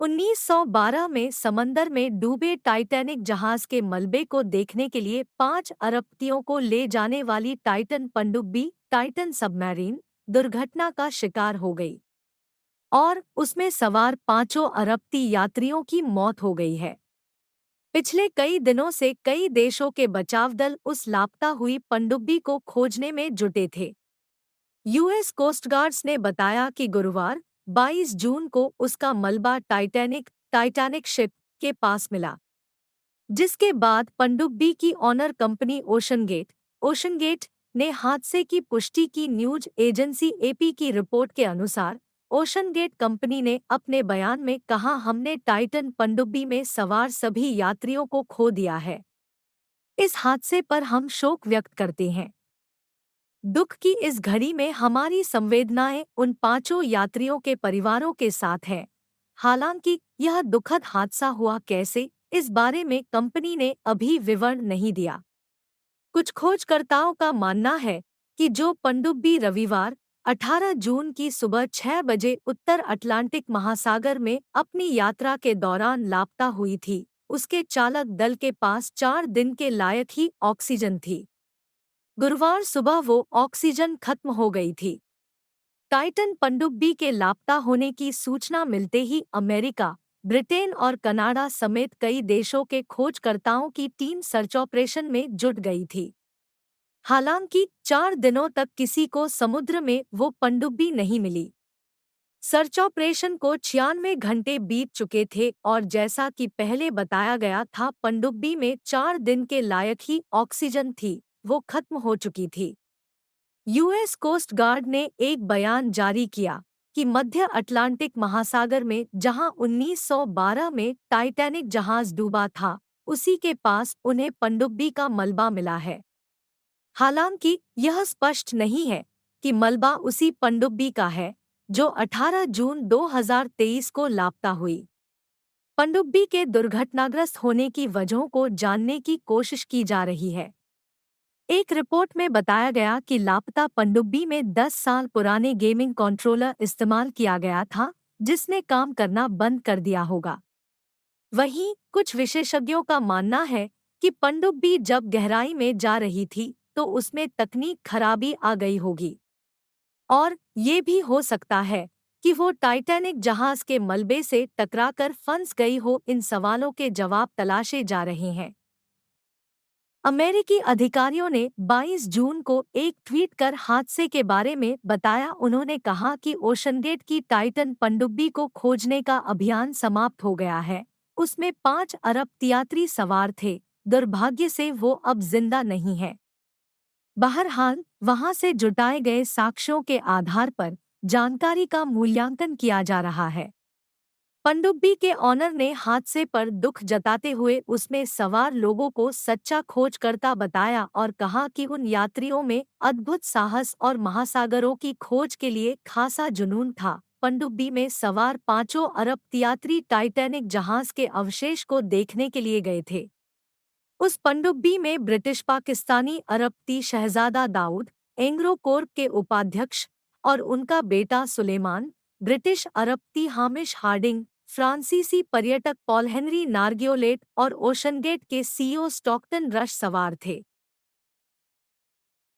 1912 में समंदर में डूबे टाइटैनिक जहाज के मलबे को देखने के लिए 5 अरबतियों को ले जाने वाली टाइटन पनडुब्बी टाइटन सबमरीन दुर्घटना का शिकार हो गई और उसमें सवार 5 अरबती यात्रियों की मौत हो गई है। पिछले कई दिनों से कई देशों के बचाव दल उस लापता हुई पनडुब्बी को खोजने में जुटे थे। यूएस कोस्ट गार्ड्स ने बताया कि गुरुवार 22 जून को उसका मलबा टाइटैनिक शिप के पास मिला, जिसके बाद पनडुब्बी की ऑनर कंपनी ओशनगेट ने हादसे की पुष्टि की। न्यूज एजेंसी एपी की रिपोर्ट के अनुसार ओशनगेट कंपनी ने अपने बयान में कहा, हमने टाइटन पनडुब्बी में सवार सभी यात्रियों को खो दिया है। इस हादसे पर हम शोक व्यक्त करते हैं। दुख की इस घड़ी में हमारी संवेदनाएं उन 5 यात्रियों के परिवारों के साथ हैं। हालांकि यह दुखद हादसा हुआ कैसे, इस बारे में कंपनी ने अभी विवरण नहीं दिया। कुछ खोजकर्ताओं का मानना है कि जो पनडुब्बी रविवार 18 जून की सुबह 6 बजे उत्तर अटलांटिक महासागर में अपनी यात्रा के दौरान लापता हुई थी, उसके चालक दल के पास 4 दिन के लायक ही ऑक्सीजन थी। गुरुवार सुबह वो ऑक्सीजन खत्म हो गई थी। टाइटन पनडुब्बी के लापता होने की सूचना मिलते ही अमेरिका, ब्रिटेन और कनाडा समेत कई देशों के खोजकर्ताओं की टीम सर्च ऑपरेशन में जुट गई थी। हालांकि 4 दिनों तक किसी को समुद्र में वो पनडुब्बी नहीं मिली। सर्च ऑपरेशन को 96 घंटे बीत चुके थे और जैसा कि पहले बताया गया था, पनडुब्बी में 4 दिन के लायक ही ऑक्सीजन थी, वो खत्म हो चुकी थी। यूएस कोस्ट गार्ड ने एक बयान जारी किया कि मध्य अटलांटिक महासागर में जहां 1912 में टाइटैनिक जहाज डूबा था, उसी के पास उन्हें पनडुब्बी का मलबा मिला है। हालांकि यह स्पष्ट नहीं है कि मलबा उसी पनडुब्बी का है जो 18 जून 2023 को लापता हुई। पनडुब्बी के दुर्घटनाग्रस्त होने की वजहों को जानने की कोशिश की जा रही है। एक रिपोर्ट में बताया गया कि लापता पनडुब्बी में 10 साल पुराने गेमिंग कंट्रोलर इस्तेमाल किया गया था, जिसने काम करना बंद कर दिया होगा। वहीं कुछ विशेषज्ञों का मानना है कि पनडुब्बी जब गहराई में जा रही थी तो उसमें तकनीक खराबी आ गई होगी और ये भी हो सकता है कि वो टाइटैनिक जहाज के मलबे से टकराकर फंस गई हो। इन सवालों के जवाब तलाशे जा रहे हैं। अमेरिकी अधिकारियों ने 22 जून को एक ट्वीट कर हादसे के बारे में बताया। उन्होंने कहा कि ओशनगेट की टाइटन पनडुब्बी को खोजने का अभियान समाप्त हो गया है। उसमें 5 अरब यात्री सवार थे। दुर्भाग्य से वो अब जिंदा नहीं है। बहरहाल, वहां से जुटाए गए साक्ष्यों के आधार पर जानकारी का मूल्यांकन किया जा रहा है। पनडुब्बी के ऑनर ने हादसे पर दुख जताते हुए उसमें सवार लोगों को सच्चा खोजकर्ता बताया और कहा कि उन यात्रियों में अद्भुत साहस और महासागरों की खोज के लिए खासा जुनून था। पनडुब्बी में सवार 5 अरब यात्री टाइटैनिक जहाज के अवशेष को देखने के लिए गए थे। उस पनडुब्बी में ब्रिटिश पाकिस्तानी अरबती शहजादा दाऊद, एंग्रो कोर्प के उपाध्यक्ष और उनका बेटा सुलेमान, ब्रिटिश अरबती हामिश हार्डिंग, फ्रांसीसी पर्यटक पॉल हेनरी नार्गियोलेट और ओशनगेट के सीईओ स्टॉकटन रश सवार थे।